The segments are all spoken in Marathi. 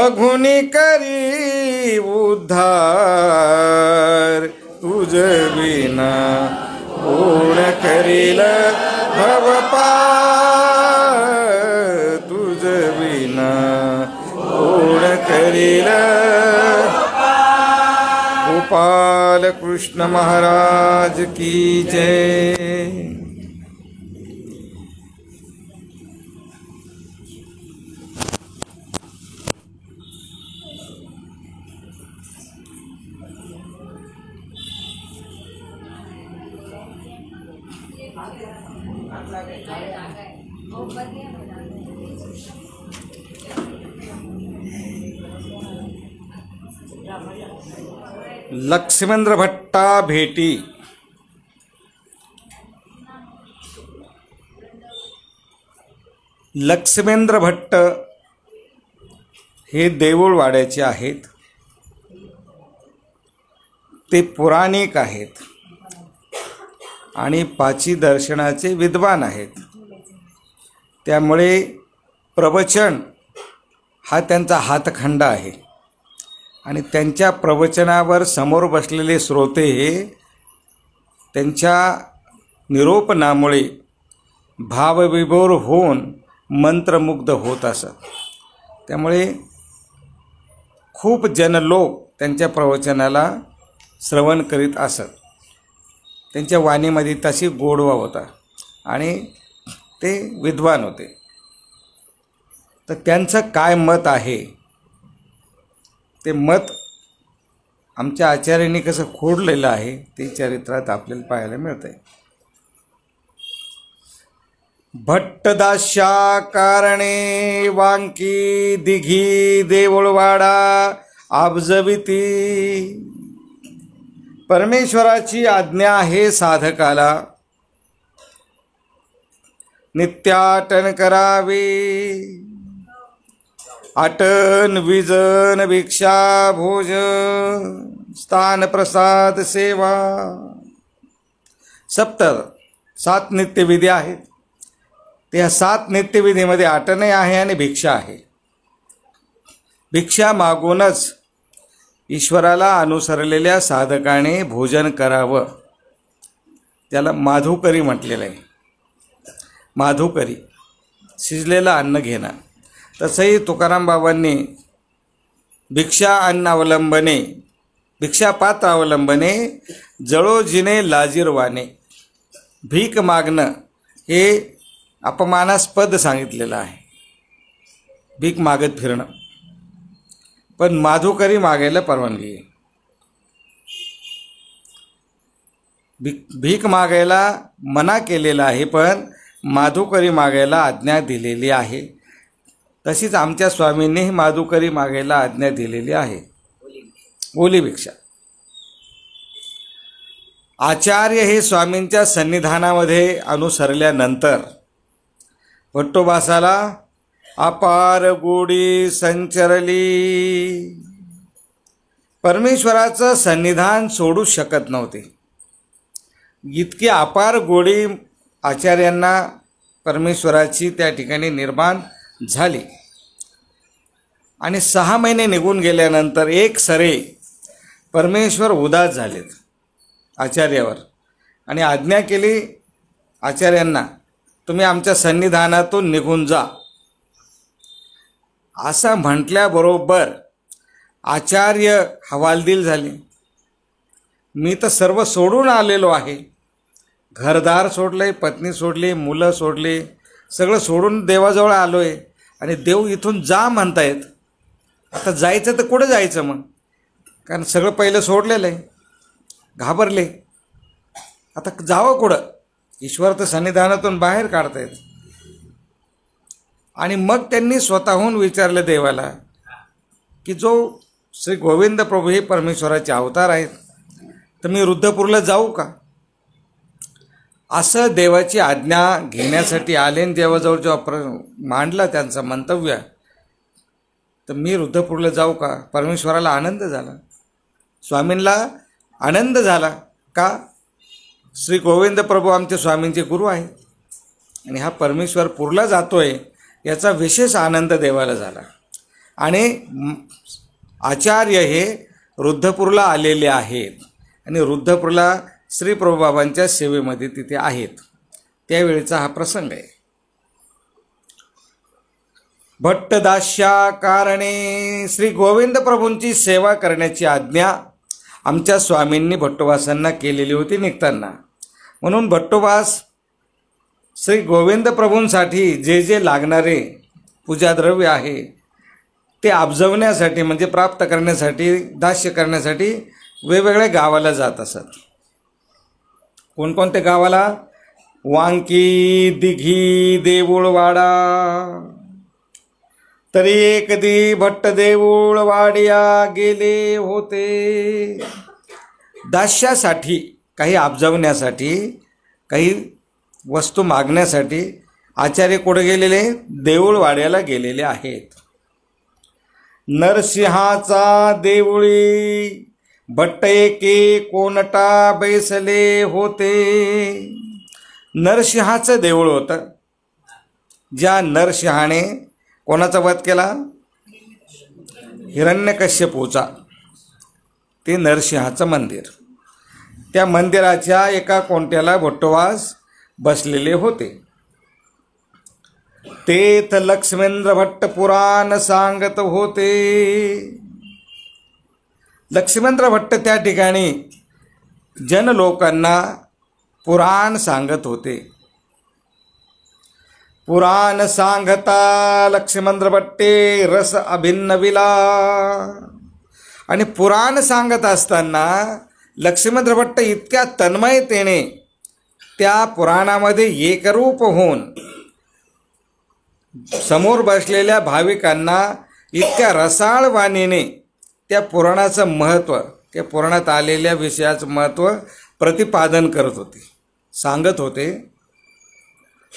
बघुनी करी उद्धार, तुझ विना कोण करील भवपार, तुझ विना कोण करील। गोपाल कृष्ण महाराज की जय। लक्ष्मेंद्र भट्टा भेटी। लक्ष्मेंद्र भट्ट हे देऊळवाड्याचे आहेत। ते पुराणिक आहेत आणि पाची दर्शनाचे विद्वान आहेत। त्यामुळे प्रवचन हा त्यांचा हातखंडा आहे आणि त्यांच्या प्रवचनावर समोर बसलेले श्रोते हे त्यांच्या निरोपणामुळे भावविभोर होऊन मंत्रमुग्ध होत असत। त्यामुळे खूप जनलोक त्यांच्या प्रवचनाला श्रवण करीत असत। त्यांच्या वाणीमध्ये तशी गोडवा होता आणि ते विद्वान होते। तर त्यांचं काय मत आहे ते मत आमच्या आचार्यांनी कसं खोडलेलं आहे ते चरित्रात आपल्याला पाहायला मिळतंय। भट्टदास्या कारणे वांकी दिघी देऊळवाडा आबजविती। परमेश्वराची आज्ञा आहे साधकाला नित्याटन करावे। आटन विजन भिक्षा भोजन स्थान प्रसाद सेवा। सात नित्यविधी आहेत। त्या 7 नित्यविधीमध्ये आटनही आहे आणि भिक्षा आहे। भिक्षा मागूनच ईश्वराला अनुसरलेल्या साधकाने भोजन करावं। त्याला माधुकरी म्हटलेलं आहे। माधुकरी शिजलेलं अन्न घेणं। तसंही तुकाराम बाबांनी भिक्षा अन्न अवलंबने भिक्षा पात्र अवलंबने जळोजिने लाजीरवाने। भीक मागणं हे अपमानास्पद सांगितलेलं आहे, भीक मागत फिरणं। पण माधुकरी मागायला परवानगी आहे। भीक मागायला मना केलेला आहे पण माधुकरी मागायला आज्ञा दिलेली आहे। तशीच आमच्या स्वामींनीही माधुकरी मागायला आज्ञा दिलेली आहे, ओली भिक्षा। आचार्य हे स्वामींच्या सन्निधानामध्ये अनुसरल्यानंतर भट्टोबासाला अपार गोडी संचरली। परमेश्वराचं सन्निधान सोडू शकत नव्हते। इतकी अपार गोडी आचार्यांना परमेश्वराची त्या ठिकाणी निर्माण झाली। आणि 6 महिने निघून गेल्यानंतर एक सरे परमेश्वर उदास झालेत आचार्यावर आणि आज्ञा केली आचार्यांना, तुम्ही आमच्या सन्निधानातून निघून जा। असं म्हटल्याबरोबर आचार्य हवालदिल झाले। मी तर सर्व सोडून आलेलो आहे, घरदार सोडले, पत्नी सोडली, मुलं सोडली, सगळं सोडून देवाजवळ आलो आहे आणि देव इथून जा म्हणतायत। आता जायचं तर कुठं जायचं मग, कारण सगळं पहिलं सोडलेलं आहे। घाबरले, आता जावं कुठं, ईश्वर तर सन्निधानातून बाहेर काढतायत। आणि मग त्यांनी स्वतःहून विचारलं देवाला की जो श्री गोविंद प्रभू हे परमेश्वराचे अवतार आहेत, तर मी रुद्धपूरला जाऊ का? असं देवाची आज्ञा घेण्यासाठी आले आणि देवाजवळ जेव्हा मांडला त्यांचं मंतव्य, तर मी रुद्धपूरला जाऊ का? परमेश्वराला आनंद झाला, स्वामींना आनंद झाला। का? श्री गोविंद प्रभू आमचे स्वामींचे गुरु आहेत आणि हा परमेश्वर पूरला जातोय याचा विशेष आनंद देवाला झाला। आणि आचार्य हे रुद्धपूरला आलेले आहेत आणि रुद्धपूरला श्री प्रभुबाबांच्या सेवेमध्ये तिथे आहेत. त्यावेळेचा हा प्रसंग आहे. भट्टदास्या कारणे श्री गोविंद प्रभूंची सेवा करण्याची आज्ञा आमच्या स्वामींनी भट्टोबासांना केलेली होती निघताना. म्हणून भट्टोबास श्री गोविंद प्रभूंसाठी जे जे लागणारे पूजाद्रव्य आहे ते अब्जवण्यासाठी म्हणजे प्राप्त करण्यासाठी, दास्य करण्यासाठी वेगवेगळ्या गावाला जात असत. कोणकोणत्या गावाला? वांकी, दिघी, देऊळवाडा. तरी एकदी भट्ट देऊळवाडिया गेले होते. दास्यासाठी, काही अब्जवण्यासाठी, काही वस्तू मागण्यासाठी आचार्य कुठे गेलेले? देऊळवाड्याला गेलेले आहेत. नरसिंहाचा देऊळी भट्ट एके कोणता बैसले होते. नरसिंहाचं देऊळ होतं. ज्या नरसिंहाने कोणाचा वध केला? हिरण्यकश्यपूचा. ते नरसिंहाचं मंदिर. त्या मंदिराच्या एका कोणत्याला भट्टोबास बसलेले होते. तेथ लक्ष्मेंद्र भट्ट पुराण सांगत होते. लक्ष्मेंद्र भट्ट त्या ठिकाणी जनलोकांना पुराण सांगत होते. पुराण सांगता लक्ष्मेंद्र भट्टे रस अभिन्न विला. आणि पुराण सांगत असताना लक्ष्मेंद्र भट्ट इतक्या तन्मयतेने त्या पुराणामध्ये एकरूप होऊन समोर बसलेल्या भाविकांना इतक्या रसाळ वाणीने त्या पुराणाचं महत्त्व, त्या पुराणात आलेल्या विषयाचं महत्त्व प्रतिपादन करत होते, सांगत होते.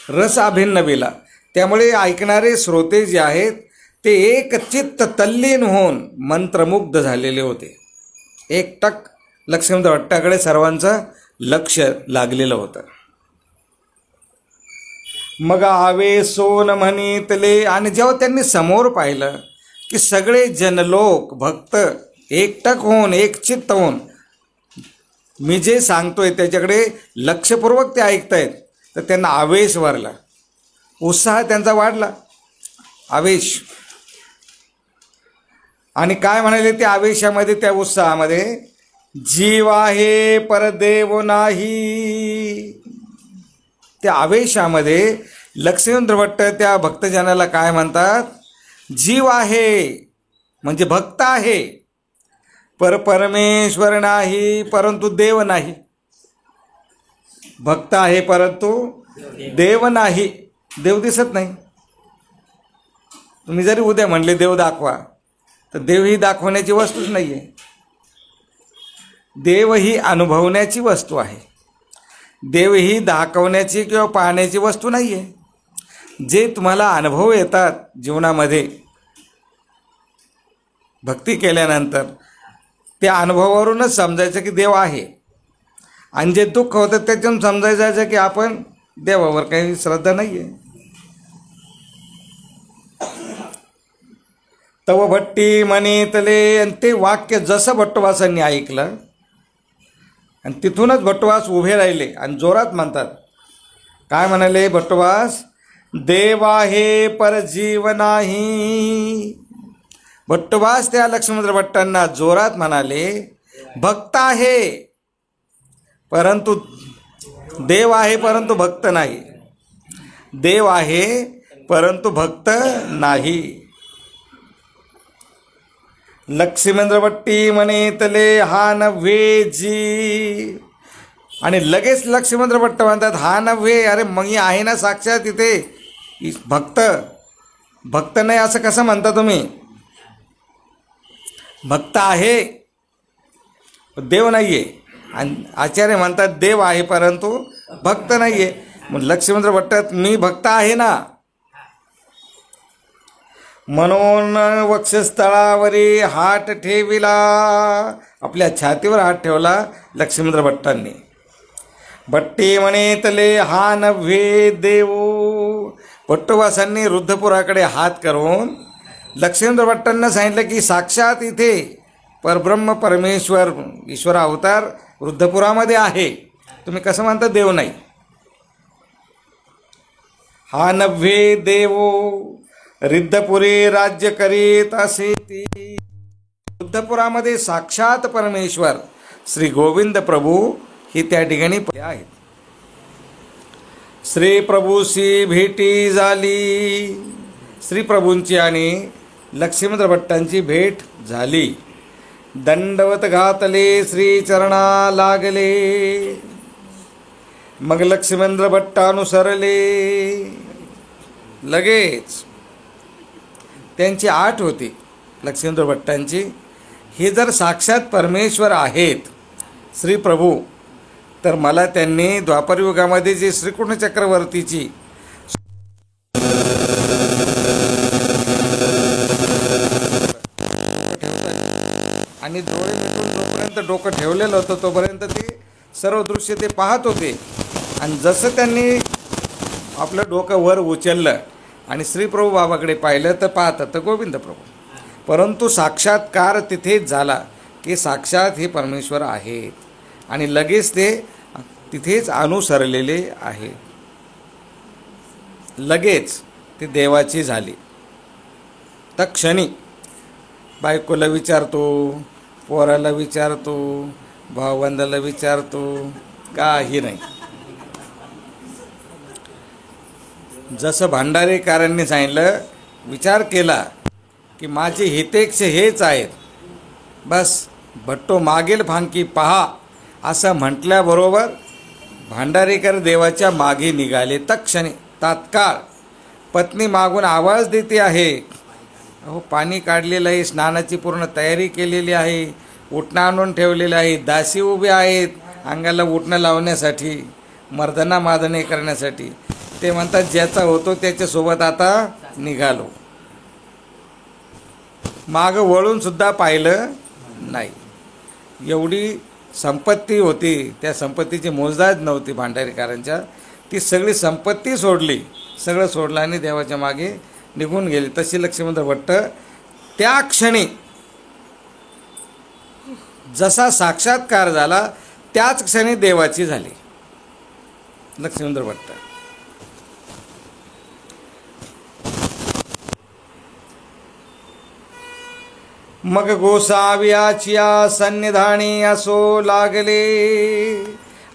रस अभिन्न विला. त्यामुळे ऐकणारे श्रोते जे आहेत ते एक चित्त तल्लीन होऊन मंत्रमुग्ध झालेले होते. एकटक लक्ष्मेंद्र भट्टाकडे सर्वांचं लक्ष लागलेलं होतं. मग आवे सोन म्हणितले. आणि जेव्हा त्यांनी समोर पाहिलं की सगळे जनलोक भक्त एकटक होऊन, एकचित्त होऊन मी जे सांगतोय त्याच्याकडे लक्षपूर्वक ते ऐकतायत, तर त्यांना आवेश वारला, उत्साह त्यांचा वाढला, आवेश. आणि काय म्हणाले ते आवेशामध्ये, त्या उत्साहामध्ये? जीव आहे परदेव नाही. त्या आवेशामध्ये लक्ष्मेंद्र भट्ट त्या भक्तजनाला काय म्हणतात? जीव आहे म्हणजे भक्त आहे, परमेश्वर नाही परंतु देव नाही. भक्त आहे परंतु देव नाही. देव दिसत नाही. तुम्ही जरी उद्या म्हणले देव दाखवा, तर देव ही दाखवण्याची वस्तूच नाही आहे. देव ही अनुभवण्याची वस्तू आहे. देव ही दाखवण्याची किंवा पाहण्याची वस्तू नाही आहे. जे तुम्हाला अनुभव येतात जीवनामध्ये भक्ती केल्यानंतर, त्या अनुभवावरूनच समजायचं की देव आहे. आणि जे दुःख होतं त्याच्यातून समजायचं की आपण देवावर काही श्रद्धा नाही आहे. तव भट्टी म्हणितले. आणि ते वाक्य जसं भट्टोबासांनी ऐकलं आणि तिथूनच भट्टोबास उभे राहिले आणि जोरात म्हणतात. काय म्हणाले भट्टोबास? देव आहे पर जीव नाही. भट्टोबास त्या लक्ष्मेंद्र भट्टांना जोरात म्हणाले, भक्त आहे परंतु देव आहे परंतु भक्त नाही. देव आहे परंतु भक्त नाही. लक्ष्मेंद्र भट्टी म्हणितले हा नव्हे जी. आणि लगेच लक्ष्मेंद्र भट्ट म्हणतात हा नव्हे. अरे मग आहे ना साक्षात तिथे भक्त. भक्त नाही असं कसं म्हणता तुम्ही? भक्त आहे, देव नाही आहे. आणि आचार्य म्हणतात देव आहे परंतु भक्त नाही आहे. मग लक्ष्मेंद्र भट्ट मी भक्त आहे ना. म्हणून वक्षस्थळावरी हात ठेविला. आपल्या छातीवर हात ठेवला लक्ष्मेंद्र भट्टांनी. भट्टी म्हणितले हा नव्हे देव. भट्टोबासांनी रुद्धपुराकडे हात करून लक्ष्मींद्र भट्टांना सांगितलं की साक्षात इथे परब्रह्म परमेश्वर ईश्वर अवतार रुद्रपुरामध्ये आहे, तुम्ही कसं म्हणता देव नाही? हा नव्हे देवो रिद्धपुरी राज्य करीत असे ती. रुद्रपुरामध्ये साक्षात परमेश्वर श्री गोविंद प्रभू ही त्या ठिकाणी आहेत. श्री प्रभूशी भेटी झाली. श्री प्रभूंची आणि लक्ष्मींद्र भट्टांची भेट झाली. दंडवत घातले श्री चरणा लागले. मग लक्ष्मींद्र भट्ट अनुसरले. लगेच त्यांची आठ होती लक्ष्मींद्र भट्टांची, हे जर साक्षात परमेश्वर आहेत श्री प्रभू, तर मला त्यांनी द्वापरयुगामध्ये जी श्रीकृष्ण चक्रवर्तीची आणि डोळे मिटून जोपर्यंत डोकं ठेवलेलं होतं तोपर्यंत ते सर्व दृश्य ते पाहत होते. आणि जसं त्यांनी आपलं डोकं वर उचललं आणि श्रीप्रभू बाबाकडे पाहिलं तर पाहतात तर गोविंद प्रभू. परंतु साक्षात्कार तिथेच झाला की साक्षात हे परमेश्वर आहेत आणि लगेच ते तिथेच अनुसरलेले आहे. लगेच ते देवाची झाली. तत्क्षणी बायकोला विचारतो, पोराला विचारतो, भावबंधाला विचारतो, काही नाही. जसं भांडारेकरांनी सांगितलं, विचार केला की माझे हितेक्ष हेच आहेत, बस भट्टो मागेल फांकी पहा असं म्हटल्याबरोबर भांडारेकर देवाच्या मागे निघाले. तत्क्षणी तात्काळ पत्नी मागून आवाज देते आहे, अहो पाणी काढलेलं आहे, स्नानाची पूर्ण तयारी केलेली आहे, उटणं आणून ठेवलेलं आहे, दासी उभे आहेत अंगाला उटणं लावण्यासाठी, मर्दना मादने करण्यासाठी. ते म्हणतात ज्याचा होतो त्याच्यासोबत आता निघालो. मागं वळून सुद्धा पाहिलं नाही. एवढी संपत्ती होती, त्या संपत्तीची मोजदाद नव्हती भांडारीकरांच्या. ती सगळी संपत्ती सोडली, सगळं सोडलं आणि देवाच्या मागे निघून गेले. तशी लक्ष्मींद्र भट्ट त्या क्षणी जसा साक्षात्कार झाला त्याच क्षणी देवाची झाली लक्ष्मींद्र भट्ट. मग गोसाव्याच्या सन्निधानी असो लागले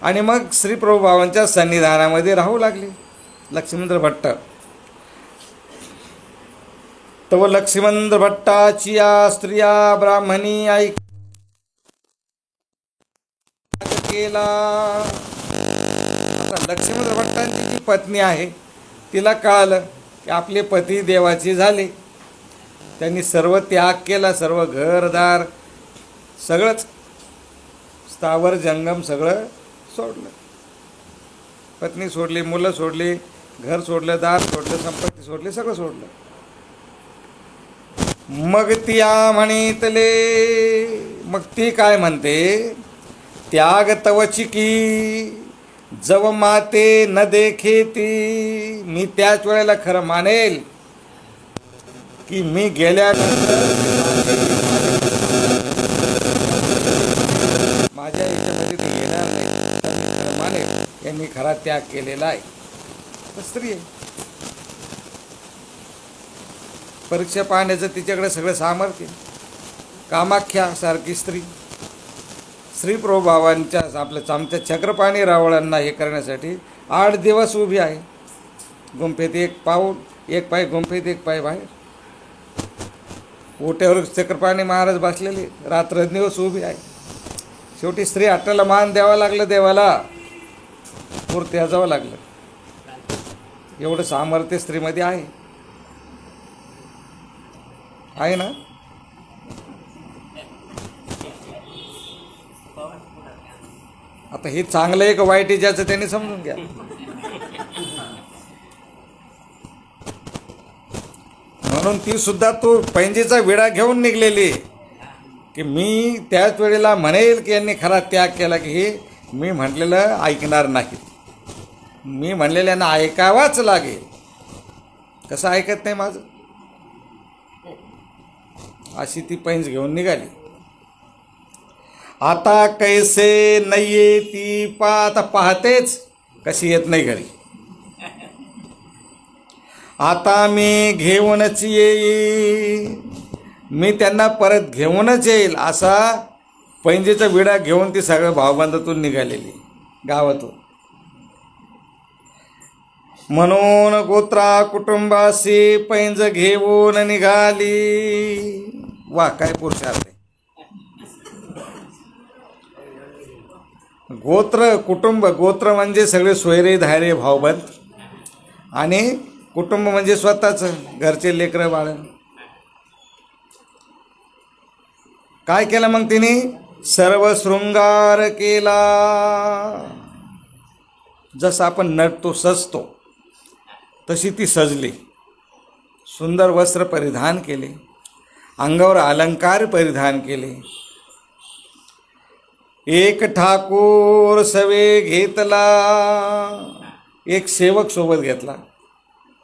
आणि मग श्री प्रभुभावांच्या सन्निधानामध्ये राहू लागले लक्ष्मींद्र भट्ट. तव लक्ष्मींद्र भट्टाची स्त्रिया ब्राह्मणी ऐक केला. आता लक्ष्मींद्र भट्टांची जी पत्नी आहे तिला कळालं की आपले पती देवाचे झाले. त्यांनी सर्व त्याग केला, सर्व घरदार सगळंच स्थावर जंगम सगळं सोडलं. पत्नी सोडली, मुलं सोडली, घर सोडलं, दार सोडलं, संपत्ती सोडली, सगळं सोडलं. मग त्या म्हणितले, मग ती काय म्हणते, त्याग तवची की जव माते न देखे ती. मी त्याच वेळेला खरं मानेल की मी गेल्यानंतर माझ्या याच्यामध्ये ते येणार नाही. खरं मानेल यांनी खरा त्याग केलेला आहे. स्त्री आहे, परीक्षा पाहण्याचं तिच्याकडे सगळं सामर्थ्य. कामाख्या सारखी स्त्री श्री प्रभुभावांच्या आपल्या आमच्या चक्रपाणी रावळांना हे करण्यासाठी 8 दिवस उभी आहे. गुंफेत एक पाय गुंफेत, एक पाय बाहेर. ओट्यावर चक्रपाणी महाराज बसलेले, रात्रंदिवस उभी आहे. शेवटी स्त्री हट्टाला मान द्यावा लागलं, देवाला मूर्ती याजावं लागलं. एवढं सामर्थ्य स्त्रीमध्ये आहे ना. आता हे चांगलं आहे का वाईट आहे ज्याचं त्यांनी समजून घ्या. म्हणून ती सुद्धा तो पैंजेचा विडा घेऊन निघलेली की मी त्याच वेळेला म्हणेल की यांनी खरा त्याग केला की हे मी म्हटलेलं ऐकणार नाही. मी म्हणलेल्यांना ऐकावाच लागेल. कसं ऐकत नाही माझं. अशी ती पैंज घेऊन निघाली. आता कैसे नाही ये ती आता पाहतेच कशी येत नाही घरी. आता मी घेऊनच येईल, मी त्यांना परत घेऊनच येईल असा पैंजेचा विडा घेऊन ती सगळं भावबंधातून निघालेली गावातून. म्हणून गोत्रा कुटुंबाशी पैंज घेऊन निघाली. वा काय पुरुषार्थ आहे. गोत्र कुटुंब, गोत्र म्हणजे सगळे सोयरे धायरे भावबंद आणि कुटुंब म्हणजे स्वतःचं घरचे लेकरं बाळ. काय केलं मग तिने? सर्व शृंगार केला. जसं आपण नटतो सजतो तशी ती सजली. सुंदर वस्त्र परिधान केले, अंगावर अलंकार परिधान केले. एक ठाकूर सवे घेतला, एक सेवक सोबत घेतला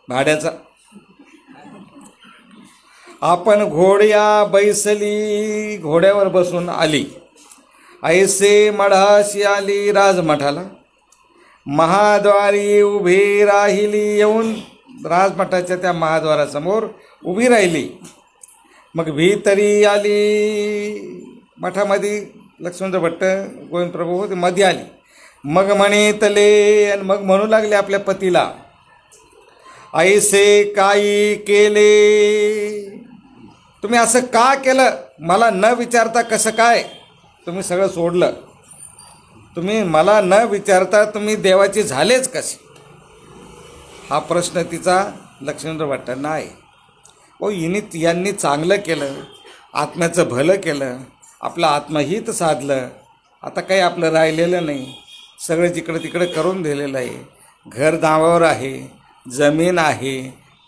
भाड्याचा. आपण घोड्या बैसली, घोड्यावर बसून आली. ऐसे मढाशी आली राजमठाला. महाद्वारी उभी राहिली, येऊन राजमठाच्या त्या महाद्वारासमोर उभी राहिली. मग भीतरी आली. मठामध्ये लक्ष्मण भट्ट गोविंद प्रभू होते, मध्ये आली. मग म्हणितले आणि मग म्हणू लागले आपल्या पतीला, ऐसे काही केले, तुम्ही असं का केलं? मला न विचारता कसं काय तुम्ही सगळं सोडलं? तुम्ही मला न विचारता तुम्ही देवाचे झालेच कसे? हा प्रश्न तिचा लक्ष्मण भट्टांना आहे. यांनी चांगलं केलं, आत्म्याचं भलं केलं, आपलं आत्महित साधलं. आता काही आपलं राहिलेलं नाही, सगळं जिकडं तिकडं करून दिलेलं आहे. घर नावावर आहे, जमीन आहे,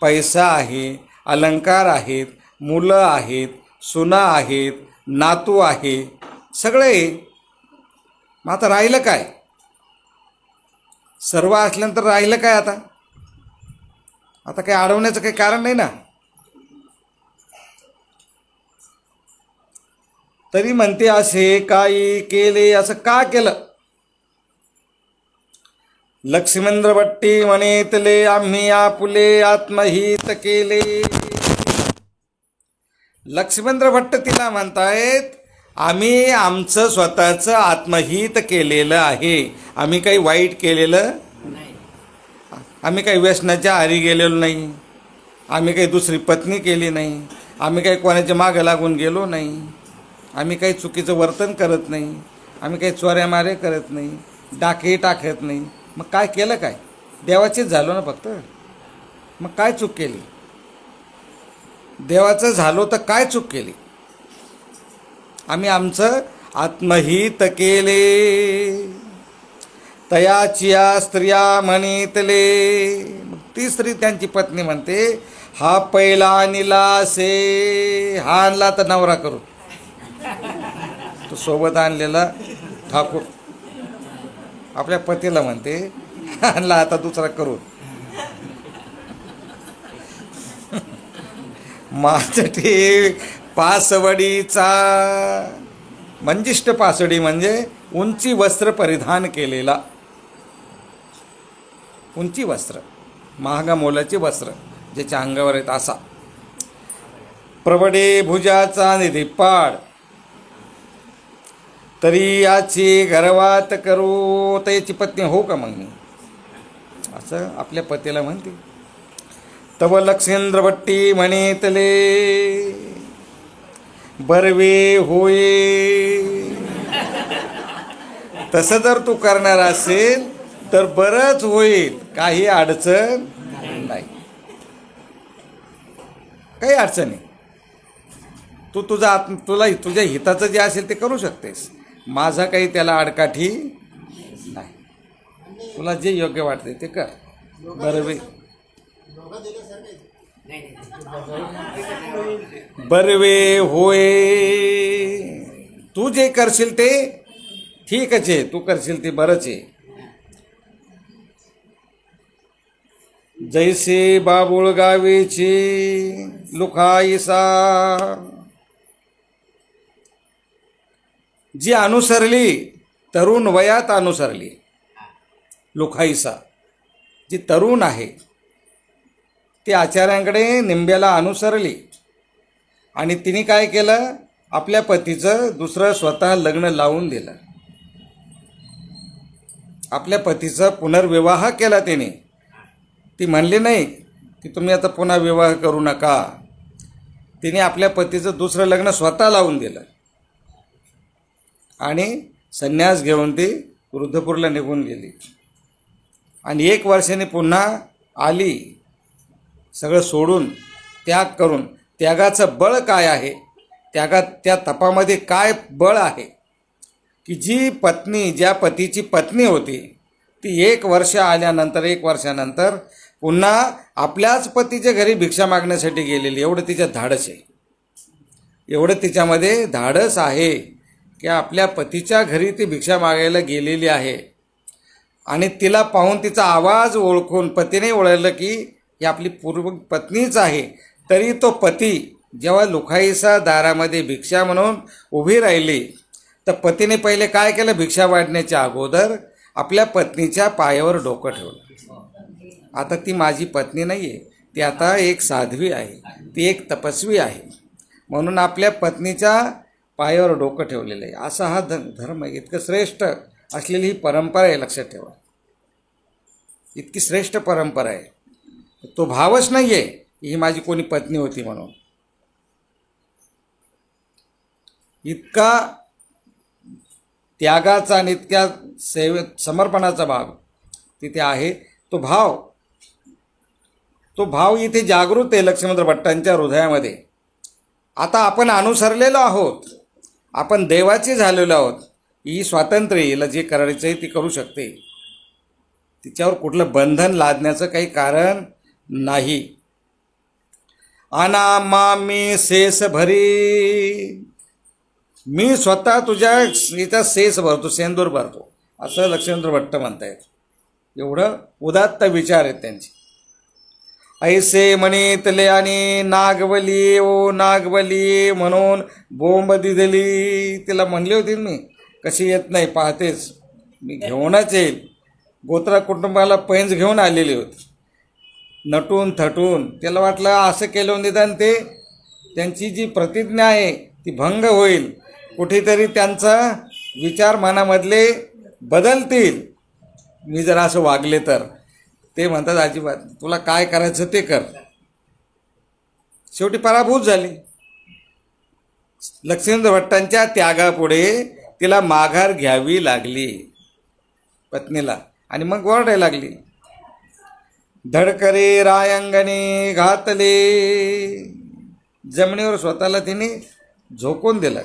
पैसा आहे, अलंकार आहेत, मुलं आहेत, सुना आहेत, नातू आहे, सगळे. मग आता राहिलं काय? सर्व असल्यानंतर राहिलं काय? आता काही अडवण्याचं काही कारण नाही ना. तरी म्हणते असे काही केले, असं का केलं? लक्ष्मेंद्र भट्टी म्हणितले, आम्ही आपुले आत्महित केले. लक्ष्मेंद्र भट्ट तिला म्हणतायत, आम्ही आमचं स्वतःचं आत्महित केलेलं आहे. आम्ही काही वाईट केलेलं नाही, आम्ही काही व्यसनाच्या आहारी गेलेलो नाही, आम्ही काही दुसरी पत्नी केली नाही, आम्ही काही कोणाच्या मागं लागून गेलो नाही, आम्ही काही चुकीचं वर्तन करत नाही, आम्ही काही चोऱ्या मारे करत नाही, डाके टाकत नाही. मग काय केलं? काय देवाचेच झालो ना फक्त. मग काय चूक केली? देवाचं झालो तर काय चूक केली? आम्ही आमचं आत्महित केले. तयाचिया स्त्रिया म्हणितले. ती स्त्री त्यांची पत्नी म्हणते, हा पहिला आणला से, हा आणला तर नवरा करू. तो सोबत आणलेला ठाकूर आपल्या पतीला म्हणते, आणला आता दुसरा करू. माझे पासवडीचा, मंजिष्ठ पासडी म्हणजे उंची वस्त्र परिधान केलेला. उंची वस्त्र, महागा मोलाचे वस्त्र ज्याच्या अंगावर आहेत असा. प्रबडे भुजाचा निधिपाड, तरी याची गर्वात करू. तर याची पत्नी हो का मग मी? असं आपल्या पतीला म्हणते. तव लक्ष्मेंद्र भट्टी म्हणितले, बरवे होय. तसं जर तू करणार असेल तर बरंच होईल, काही अडचण नाही, काही अडचण नाही. तू तुला तुझ्या हिताचं जे असेल ते करू शकतेस. माझा काही त्याला आडकाठी नाही. तुला जे योग्य वाटते ते कर. बरवे बरवे होय. तू जे करशील ते ठीकच आहे, तू करशील ते बरंच आहे. जैसे बाबुळ गावेची लुखाईसा, जी अनुसरली, तरुण वयात अनुसरली, लुखाईसा जी तरुण आहे ती आचार्यांकडे निंब्याला अनुसरली आणि तिने काय केलं, आपल्या पतीचं दुसरं स्वतः लग्न लावून दिलं. आपल्या पतीचा पुनर्विवाह केला तिने. ती म्हणली नाही की तुम्ही आता पुन्हा विवाह करू नका. तिने आपल्या पतीचं दुसरं लग्न स्वतः लावून दिलं आणि संन्यास घेऊन ती वृद्धपूरला निघून गेली. आणि 1 वर्षांनी पुन्हा आली, सगळं सोडून, त्याग करून. त्यागाचं बळ काय आहे, त्या तपामध्ये काय बळ आहे की जी पत्नी, ज्या पतीची पत्नी होती ती 1 वर्षानंतर पुन्हा आपल्याच पतीच्या घरी भिक्षा मागण्यासाठी गेलेली. एवढं तिच्यात धाडस आहे, एवढं तिच्यामध्ये धाडस आहे की आपल्या पतीच्या घरी ती भिक्षा मागायला गेलेली आहे. आणि तिला पाहून, तिचा आवाज ओळखून पतीने ओळखलं की ही आपली पूर्व पत्नीच आहे. तरी तो पती जेव्हा लुखाईसा दारामध्ये भिक्षा म्हणून उभी राहिली तर पतीने पहिले काय केलं, भिक्षा वाढण्याच्या अगोदर आपल्या पत्नीच्या पायावर डोकं ठेवलं. आता ती माझी पत्नी नाही आहे, ती आता एक साध्वी आहे, ती एक तपस्वी आहे, म्हणून आपल्या पत्नीच्या पायावर डोकं ठेवलेलं आहे. असा हा धर्म, इतकं श्रेष्ठ असलेली ही परंपरा आहे, लक्षात ठेवा. इतकी श्रेष्ठ परंपरा आहे. तो भावच नाही आहे ही माझी कोणी पत्नी होती म्हणून. इतका त्यागाचा आणि इतक्या समर्पणाचा भाव तिथे आहे. तो भाव इथे जागृत आहे लक्ष्मण भट्टांच्या हृदयामध्ये. आता आपण अनुसरलेलो आहोत, आपण देवाचे झालेलो आहोत. ही स्वातंत्र्य, हिला जे करायचं आहे ती करू शकते, तिच्यावर कुठलं बंधन लादण्याचं काही कारण नाही. अनामामी शेष भरी, मी स्वतः तुझ्या इथं शेष भरतो, सेंदूर भरतो, असं लक्ष्मण भट्ट म्हणतायत. एवढं उदात्त विचार आहेत त्यांचे. ऐसे म्हणितले आणि नागवली ओ नागवली म्हणून बोंब दिली. तिला म्हणली होती मी, कशी येत नाही पाहतेच, मी घेऊनच येईल. गोत्रा कुटुंबाला पैंज घेऊन आलेली होती, नटून थटून. त्याला वाटलं असं केलं निदान ते त्यांची जी प्रतिज्ञा आहे ती भंग होईल, कुठेतरी त्यांचा विचार मनामधले बदलतील मी जर असं वागले तर. ते म्हणतात अजिबात, तुला काय करायचं ते कर. शेवटी पराभूत झाली. लक्ष्मण भट्टांच्या त्यागापुढे तिला माघार घ्यावी लागली पत्नीला, आणि मग ओरडायला लागली. धडकरे रायंगणे घातले, जमिनीवर स्वतःला तिने झोकून दिलं.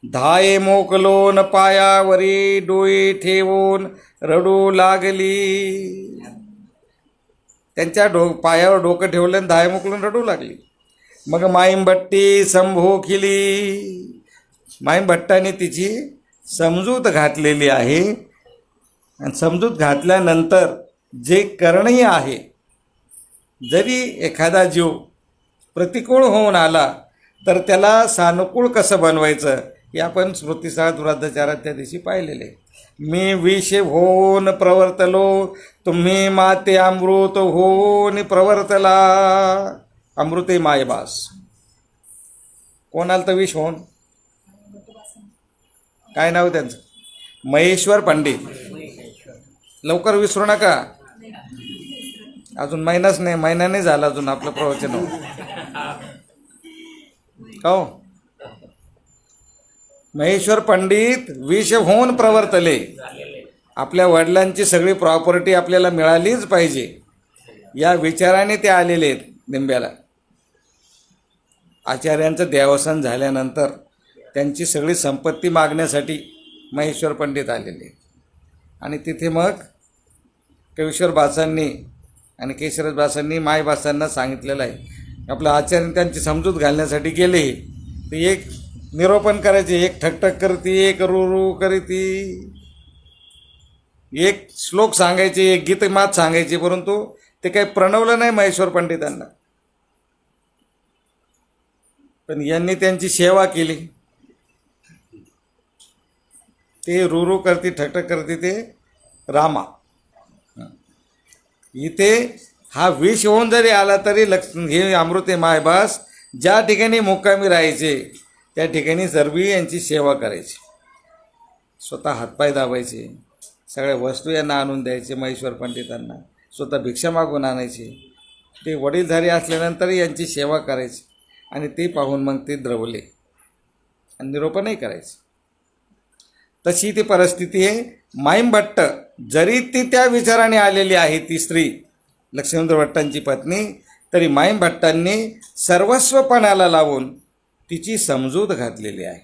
धाये मोकलोन पायावरी डोळे ठेवून रडू लागली. त्यांच्या पायावर डोकं ठेवलं आणि धाये मोकलून रडू लागली. मग माईंभट्टी संभोखिली, माईंभट्टाने तिची समजूत घातलेली आहे. आणि समजूत घातल्यानंतर जे करणीय आहे, जरी एखादा जीव प्रतिकूल होऊन आला तर त्याला सानुकूल कसं बनवायचं हे आपण स्मृतिसार दुराध्याचारात त्या दिवशी पाहिलेले. मी विष होऊन प्रवर्तलो, तुम्ही माते अमृत होऊन प्रवर्तला. अमृते मायबास. कोण आलं तर विष होऊन? काय नाव त्यांचं? महेश्वर पंडित. लवकर विसरू नका, अजून महिना नाही झाला अजून आपलं प्रवचन. हो, महेश्वर पंडित विष होऊन प्रवर्तले. आपल्या वडिलांची सगळी प्रॉपर्टी आपल्याला मिळालीच पाहिजे या विचाराने ते आलेले आहेत निंब्याला. आचार्यांचं देवासन झाल्यानंतर त्यांची सगळी संपत्ती मागण्यासाठी महेश्वर पंडित आलेले. आणि तिथे मग कवीश्वर बासांनी आणि केशरथ बासांनी मायबासांना सांगितलेलं आहे, आपलं आचार्य त्यांची समजूत घालण्यासाठी गेले. ते एक निरोपण करायचे, एक ठकठक करती, एक रू करीती, एक श्लोक सांगायचे, एक गीतमात सांगायचे, परंतु ते काही प्रणवलं नाही महेश्वर पंडितांना. पण यांनी त्यांची सेवा केली. ते रू करते ठकठक करते ते रामा. इथे हा विष होऊन जरी आला तरी हे अमृते मायबास ज्या ठिकाणी मुक्कामी राहायचे त्या ठिकाणी सर्व यांची सेवा करायची. स्वतः हातपाय दाबायचे, सगळ्या वस्तू यांना आणून द्यायचे महेश्वर पंडितांना, स्वतः भिक्षा मागून आणायचे. ते वडीलधारी असल्यानंतर यांची सेवा करायची आणि ते पाहून मग ते द्रवले आणि निरोपणही करायचे. तशी ती परिस्थिती आहे. माईमभट्ट जरी ती त्या विचाराने आलेली आहे, ती स्त्री लक्ष्मण भट्टांची पत्नी, तरी माईमभट्टांनी सर्वस्वपणाला लावून तिची समजूत घातलेली आहे.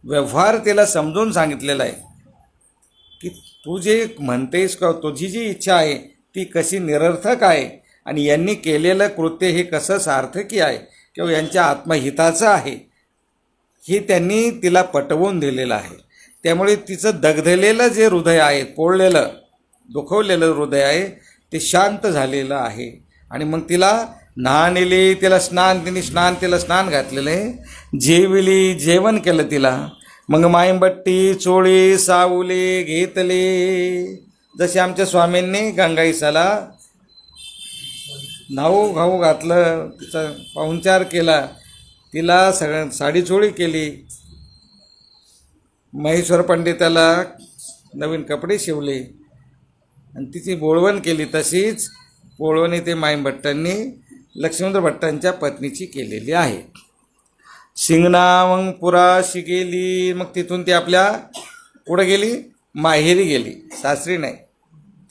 व्यवहार तिला समजून सांगितलेला आहे की तू जे म्हणतेस का, तुझी जी इच्छा आहे ती कशी निरर्थक आहे आणि यांनी केलेलं कृत्य हे कसं सार्थकी आहे किंवा यांच्या आत्महिताचं आहे हे त्यांनी तिला पटवून दिलेलं आहे. त्यामुळे तिचं दगधलेलं जे हृदय आहे, पोळलेलं दुखवलेलं हृदय आहे ते शांत झालेलं आहे. आणि मग तिला न्हाणिली, तिला स्नान घातलेलं आहे, जेविली, जेवण केलं तिला. मग माईमभट्टी चोळी सावले घेतले, जसे आमच्या स्वामींनी गंगाईसाला नाऊ घाऊ घातलं, तिचा पाहुणचार केला, तिला सगळं साडी चोळी केली, महेश्वर पंडिताला नवीन कपडे शिवले आणि तिची बोळवण केली. तशीच बोळवणी ते माईमभट्टांनी लक्ष्मण भट्टांच्या पत्नीची केलेली आहे. शिंगणा मग पुराशी गेली. मग तिथून ती आपल्या कुठं गेली? माहेरी गेली, सासरी नाही.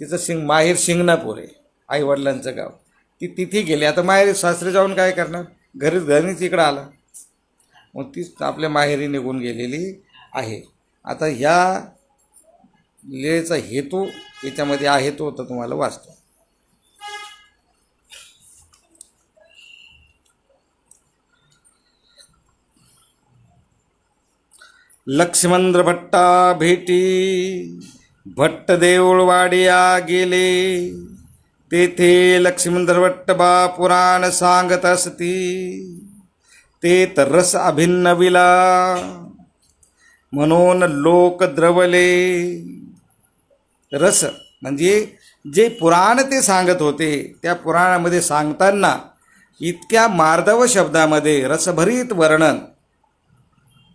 तिचं माहेर शिंगणापूर आहे, आईवडिलांचं गाव. ती तिथे गेली. आता माहेरी सासरी जाऊन काय करणार, घरीच इकडं आला. मग ती आपल्या माहेरी निघून गेलेली आहे. आता ह्या लीळेचा हेतू याच्यामध्ये आहे तो तर तुम्हाला वाचतो. लक्ष्मण भट्टा भेटी भट्ट देऊळवाडिया गेले, तेथे लक्ष्मण भट्ट बा पुराण सांगत असती, ते तर रस अभिन्न विला, म्हणून लोक द्रवले. रस म्हणजे जे पुराण ते सांगत होते, त्या पुराणामध्ये सांगताना इतक्या मार्दव शब्दामध्ये रसभरीत वर्णन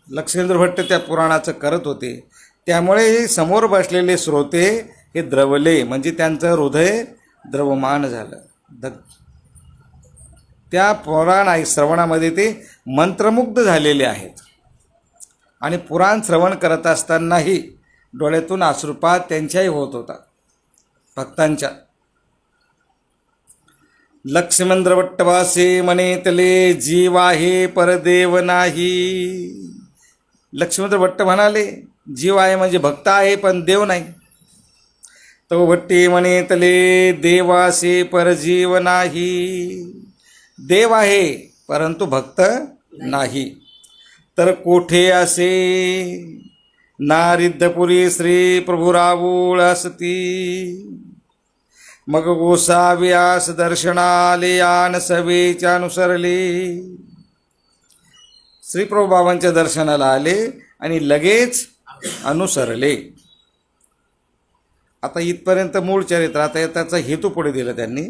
लक्ष्मण भट्ट त्या पुराणाचं करत होते. त्यामुळे समोर बसलेले श्रोते हे द्रवले, म्हणजे त्यांचं हृदय द्रवमान झालं. त्या पुराण श्रवणामध्ये ते मंत्रमुग्ध झालेले आहेत. आणि पुराण श्रवण करत असतानाही डोळ्यातून अश्रुपात त्यांच्याही होत होता, भक्तांच्या. लक्ष्मण भट्टवासे म्हणेतले, जीव आहे परदेव नाही. लक्ष्मण भट्ट म्हणाले, जीव आहे म्हणजे भक्त आहे पण देव नाही. तो भट्टी म्हणेतले, देवासे परजीव नाही. देव आहे परंतु भक्त नाही. तर कोठे असे नारिद्धपुरी श्री प्रभू रावूळ असती, मग गोसाव्यास दर्शनाले यान सवेच्या अनुसरले. श्री प्रभूबाबांच्या दर्शनाला आले आणि लगेच अनुसरले. आता इथपर्यंत मूळ चरित्र. आता त्याचा हेतू पुढे दिला त्यांनी.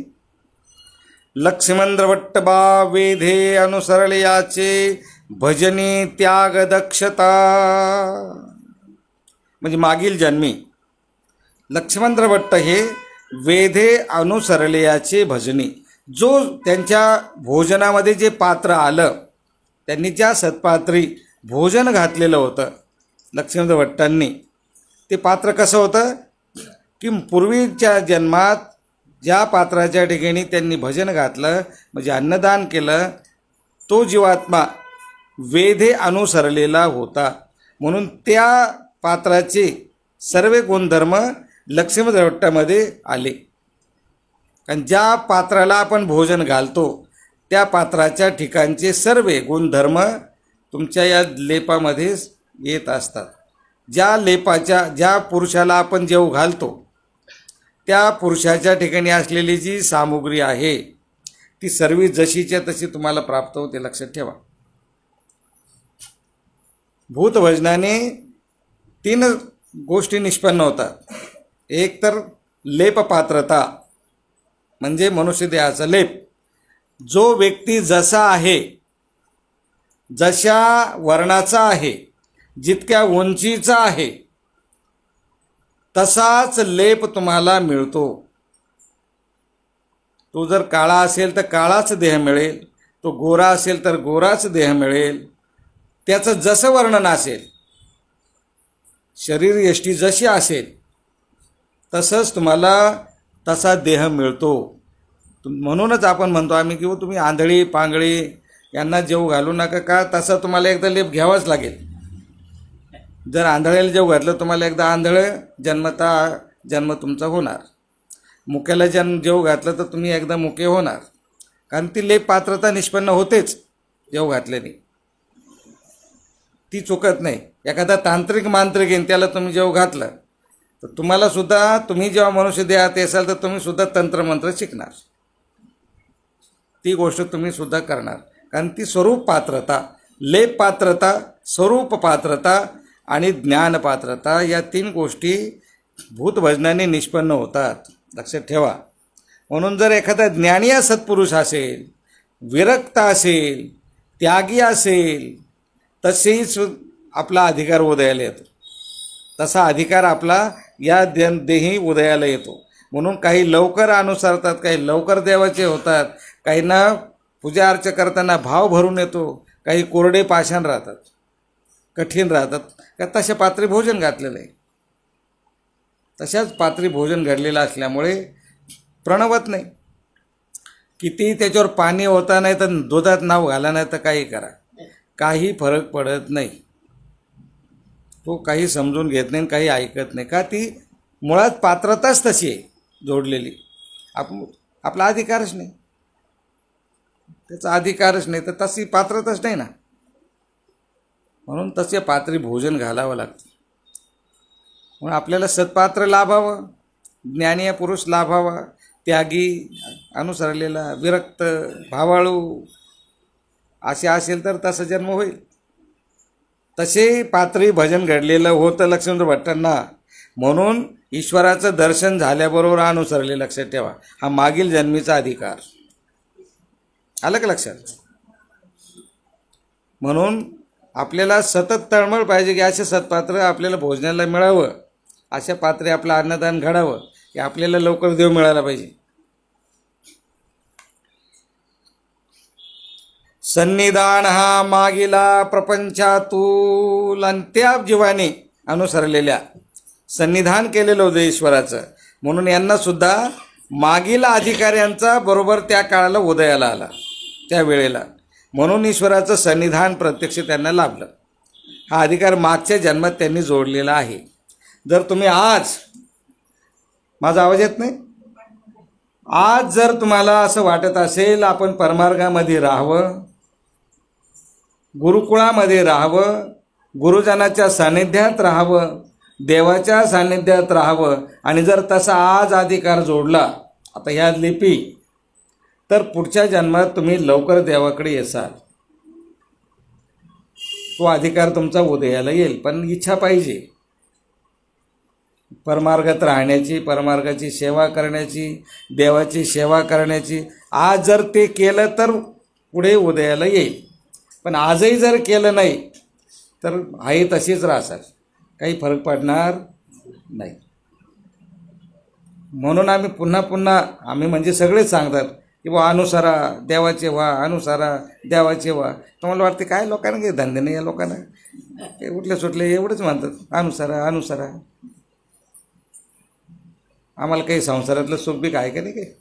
लक्ष्मण भट्ट बा वेधे अनुसरले याचे, भजनी त्याग दक्षता. म्हणजे मागील जन्मी लक्ष्मण भट्ट हे वेधे अनुसरले याचे भजनी, जो त्यांच्या भोजनामध्ये जे पात्र आलं, त्यांनी ज्या सत्पात्री भोजन घातलेलं होतं लक्ष्मण भट्टांनी, ते पात्र कसं होतं की पूर्वीच्या जन्मात ज्या पात्राच्या ठिकाणी त्यांनी भजन घातलं म्हणजे अन्नदान केलं, तो जीवात्मा वेधे अनुसरलेला होता. म्हणून त्या पात्राचे सर्व गुणधर्म लक्ष्मण भट्टामध्ये आले. कारण ज्या पात्राला आपण भोजन घालतो त्या पात्राच्या ठिकाणचे सर्व गुणधर्म तुमच्या या लेपामध्ये येत असतात. ज्या पुरुषाला आपण जेव घालतो त्या पुरुषाच्या ठिकाणी असलेली जी सामुग्री आहे ती सर्व जशीच्या तशी तुम्हाला प्राप्त होते, लक्षात ठेवा. भूतभजनाने 3 गोष्टी निष्पन्न होतात. एक तर लेपपात्रता म्हणजे मनुष्य देहाचा लेप. जो व्यक्ती जसा आहे, जशा वर्णाचा आहे, जितक्या उंचीचा आहे, तसाच लेप तुम्हाला मिळतो. तो जर काळा असेल तर काळाच देह मिळेल, तो गोरा असेल तर गोराच देह मिळेल. त्याचं जसं वर्णन असेल, शरीर यष्टी जशी असेल, तसंच तुम्हाला तसा देह मिळतो. म्हणूनच आपण म्हणतो आम्ही की तुम्ही आंधळी पांगळी यांना जेव घालू नका. का? तसा तुम्हाला एकदा लेप घ्यावाच लागेल. जर आंधळ्याला जेव घातलं, तुम्हाला एकदा आंधळं जन्म तुमचा होणार. मुक्याला जेव घातलं तर तुम्ही एकदा मुके होणार. कारण ती लेप पात्रता निष्पन्न होतेच जेव घातल्याने, ती चुकत नाही. एखादा तांत्रिक मांत्रिक येईन, त्याला तुम्ही जेव घातलं तर तुम्हाला सुद्धा, तुम्ही जेव्हा मनुष्य देहात असाल तर तुम्ही सुद्धा तंत्रमंत्र शिकणार. ती गोष्ट तुम्ही सुद्धा करणार. कारण ती स्वरूप पात्रता, लेप पात्रता, स्वरूप पात्रता आणि ज्ञान पात्रता या 3 गोष्टी भूतभजनाने निष्पन्न होतात. लक्षात ठेवा. म्हणून जर एखादा ज्ञानी सत्पुरुष असेल, विरक्त असेल, त्यागी असेल, तसेच आपला अधिकार उदयाला येतो. तसा अधिकार आपला या देही उदयाला येतो. म्हणून काही लवकर अनुसरतात, काही लवकर देवाचे होतात, काहींना पूजा अर्चा करताना भाव भरून येतो, काही कोरडे पाषाण राहतात, कठीण राहतात. का? तशा पात्री भोजन घातलेलं आहे. तशाच पात्री भोजन घडलेलं असल्यामुळे प्रणवत नाही. किती त्याच्यावर पाणी होता नाही तर दुधात नाव घाला, नाही तर काही करा, काही फरक पडत नाही. तो काही समजून घेत नाही, काही ऐकत नाही. का? ती मुळात पात्रताच तशी आहे जोडलेली. आपला अधिकारच नाही, त्याचा अधिकारच नाही, तर तशी पात्रताच नाही ना. म्हणून तसे पात्री भोजन घालावं लागतं. म्हणून आपल्याला सत्पात्र लाभावं, ज्ञानीय पुरुष लाभावा, त्यागी, अनुसरलेला, विरक्त, भावाळू असे असेल तर तसा जन्म होईल. तसे पात्री भजन घडलेलं होतं लक्ष्मण भट्टांना. म्हणून ईश्वराचं दर्शन झाल्याबरोबर अनुसरले. लक्षात ठेवा, हा मागील जन्मीचा अधिकार. आलं का लक्षात? म्हणून आपल्याला सतत तळमळ पाहिजे की असे सत्पात्र आपल्याला भोजनाला मिळावं, अशा पात्रे आपलं अन्नदान घडावं, की आपल्याला लवकर देव मिळाला पाहिजे. सन्निधान हा मागीला प्रपंचातूल अंत्या जीवाने अनुसरलेल्या सन्निधान केलेलं होतं ईश्वराचं. म्हणून यांना सुद्धा मागील अधिकाऱ्यांचा बरोबर त्या काळाला उदयाला आला, त्या वेळेला. म्हणून ईश्वराचं सन्निधान प्रत्यक्ष त्यांना लाभलं. हा अधिकार मागच्या जन्मात त्यांनी जोडलेला आहे. जर तुम्ही आज, माझा आवाज येत नाही, आज जर तुम्हाला असं वाटत असेल आपण परमार्गामध्ये राहावं, गुरुकुळामध्ये राहावं, गुरुजनाच्या सान्निध्यात राहावं, देवाच्या सान्निध्यात राहावं, आणि जर तसा आज अधिकार जोडला आता ह्या लिपी, तर पुढच्या जन्मात तुम्ही लवकर देवाकडे येसाल. तो अधिकार तुमचा उदयाला येईल. पण इच्छा पाहिजे परमार्गात राहण्याची, परमार्गाची सेवा करण्याची, देवाची सेवा करण्याची. आज जर ते केलं तर पुढे उदयाला येईल. पण आजही जर केलं नाही तर आहे तशीच राहसाल, काही फरक पडणार नाही. म्हणून आम्ही पुन्हा पुन्हा, आम्ही म्हणजे सगळेच सांगतात की बा अनुसरा देवाचे व्हा, अनुसरा देवाचे व्हा. तुम्हाला वाटते काय लोकांना काही धंदे नाही या लोकांना, ते उठले सुटले एवढंच म्हणतात अनुसरा अनुसरा. आम्हाला काही संसारातलं सुख बी काय का नाही काही?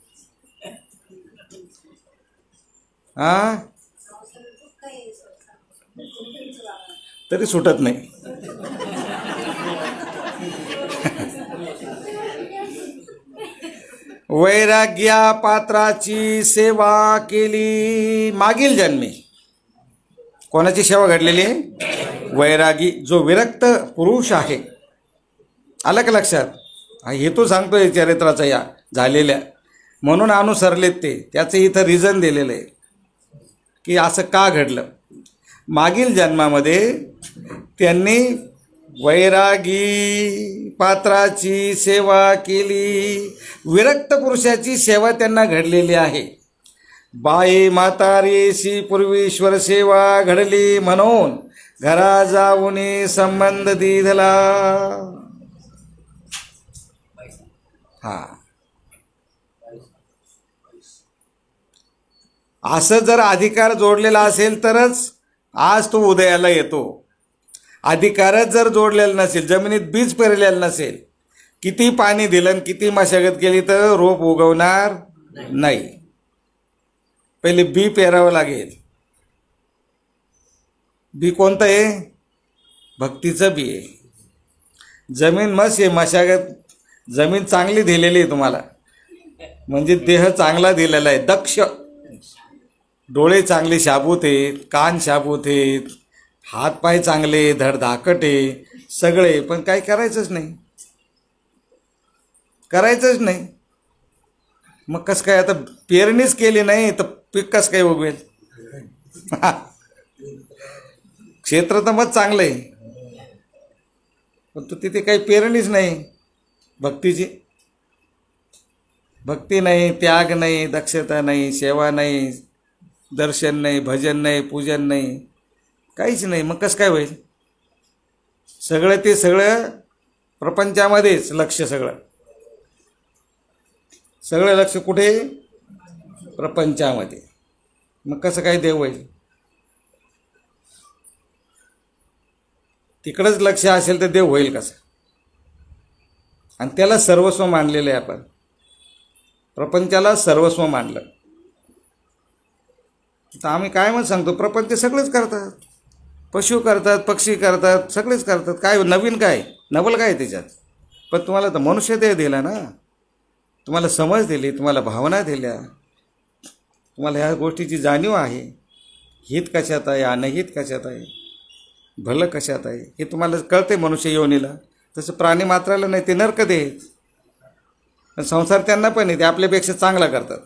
हां, तरी सुटत नाही. वैराग्या पात्राची सेवा केली मागील जन्मी. कोणाची सेवा घडलेली आहे? वैरागी, जो विरक्त पुरुष आहे. आलं का लक्षात? हा हेतू सांगतोय चरित्राचा या झालेल्या. म्हणून अनुसरलेत ते. त्याचं इथं रिझन दिलेलं आहे की असं का घडलं. मागील जन्मामध्ये त्यांनी वैरागी पात्राची सेवा केली. विरक्त पुरुषाची सेवा त्यांना घडलेली आहे. बाई म्हातारीशी पूर्वीश्वर सेवा घडली, म्हणून घरा जाऊन संबंध दिधला. हा, असं जर अधिकार जोडलेला असेल तरच आज तो उदयाला येतो. अधिकारच जर जोडलेला नसेल, जमिनीत बीज पेरलेलं नसेल, किती पाणी दिलं किती मशागत केली तर रोप उगवणार नाही. पहिले बी पेरावं लागेल. बी कोणतं आहे? भक्तीचं बी आहे. जमीन मस्त आहे, मशागत जमीन चांगली दिलेली आहे तुम्हाला, म्हणजे देह चांगला दिलेला आहे, दक्ष, डोळे चांगले शाबूत आहेत, कान शाबूत आहेत, हात पाय चांगले धडधाकट आहे सगळे, पण काही करायचंच नाही, करायचंच नाही. मग कसं काय? आता पेरणीच केली नाही तर पीक कसं काय उगवेल? क्षेत्र तर मग चांगलं आहे, पण तू तिथे काही पेरणीच नाही भक्तीची. भक्ती नाही, त्याग नाही, दक्षता नाही, सेवा नाही, दर्शन नाही, भजन नाही, पूजन नाही, काहीच नाही. मग कसं काय होईल? सगळं ते सगळं प्रपंचामध्येच लक्ष, सगळं लक्ष कुठे? प्रपंचामध्ये. मग कसं काय देव होईल? तिकडंच लक्ष असेल तर देव होईल कसं? आणि त्याला सर्वस्व मानलेलं आहे आपण, प्रपंचाला सर्वस्व मानलं. तर आम्ही काय मग सांगतो, प्रपंच सगळेच करतात, पशु करतात, पक्षी करतात, सगळेच करतात. काय नवीन काय? नवल काय त्याच्यात? पण तुम्हाला तर मनुष्य देह दिला ना, तुम्हाला समज दिली, तुम्हाला भावना दिल्या, तुम्हाला ह्या गोष्टीची जाणीव आहे. हित कशात आहे, अनहित कशात आहे, भलं कशात आहे, हे तुम्हाला कळते मनुष्य योनीला. तसं प्राणी मात्राला नाही, ते नरक देत. पण संसार त्यांना पण आहे, ते आपल्यापेक्षा चांगला करतात.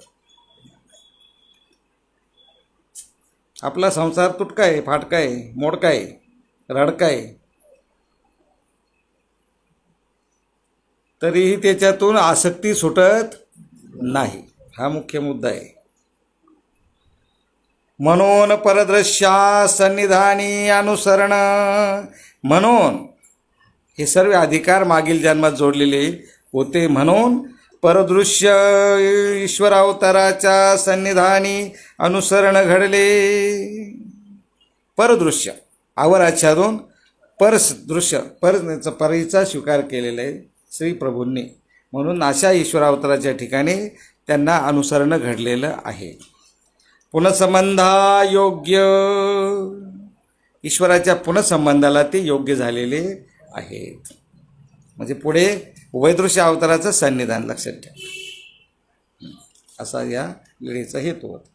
आपला संसार तुटका आहे, फाटका आहे, मोडका आहे, रडका आहे, तरीही त्याच्यातून आसक्ती सुटत नाही. हा मुख्य मुद्दा आहे. म्हणून परदृश्या सन्निधानी अनुसरण, म्हणून हे सर्व अधिकार मागील जन्मात जोडलेले होते. म्हणून परदृश्य ईश्वर अवताराच्या सन्निधानी अनुसरण घडले. परदृश्य आवर आच्छादून परदृश्य, परीचा स्वीकार केलेला आहे श्री प्रभूंनी. म्हणून अशा ईश्वर अवताराच्या ठिकाणी त्यांना अनुसरण घडलेलं आहे. पुनःसंबंधा योग्य, ईश्वराच्या पुनःसंबंधाला ते योग्य झालेले आहेत. म्हणजे पुढे वैदृश्य अवताराचं सन्निधान लक्षात ठेवा, असा या वेळेचा हेतू होता.